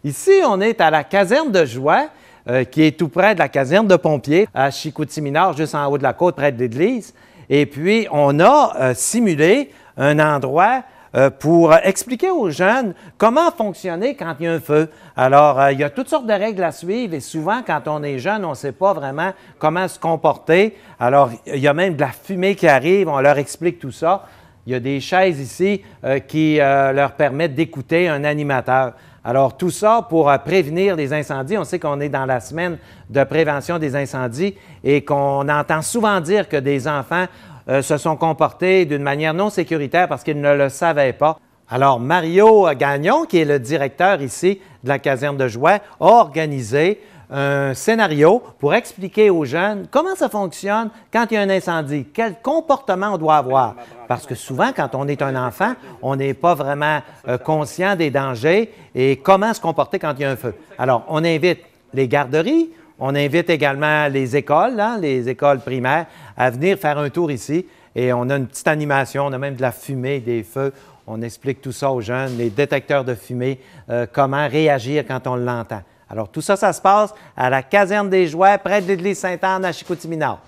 Ici, on est à la caserne de Joie, qui est tout près de la caserne de pompiers, à Chicoutimi-Nord, juste en haut de la côte, près de l'église. Et puis, on a simulé un endroit pour expliquer aux jeunes comment fonctionner quand il y a un feu. Alors, il y a toutes sortes de règles à suivre et souvent, quand on est jeune, on ne sait pas vraiment comment se comporter. Alors, il y a même de la fumée qui arrive, on leur explique tout ça. Il y a des chaises ici qui leur permettent d'écouter un animateur. Alors, tout ça pour prévenir les incendies. On sait qu'on est dans la semaine de prévention des incendies et qu'on entend souvent dire que des enfants se sont comportés d'une manière non sécuritaire parce qu'ils ne le savaient pas. Alors, Mario Gagnon, qui est le directeur ici de la caserne de Joie, a organisé un scénario pour expliquer aux jeunes comment ça fonctionne quand il y a un incendie, quel comportement on doit avoir. Parce que souvent, quand on est un enfant, on n'est pas vraiment conscient des dangers et comment se comporter quand il y a un feu. Alors, on invite les garderies, on invite également les écoles, les écoles primaires, à venir faire un tour ici. Et on a une petite animation, on a même de la fumée, des feux. On explique tout ça aux jeunes, les détecteurs de fumée, comment réagir quand on l'entend. Alors, tout ça, ça se passe à la caserne des Joies, près de l'église Sainte-Anne à Chicoutimi-Nord.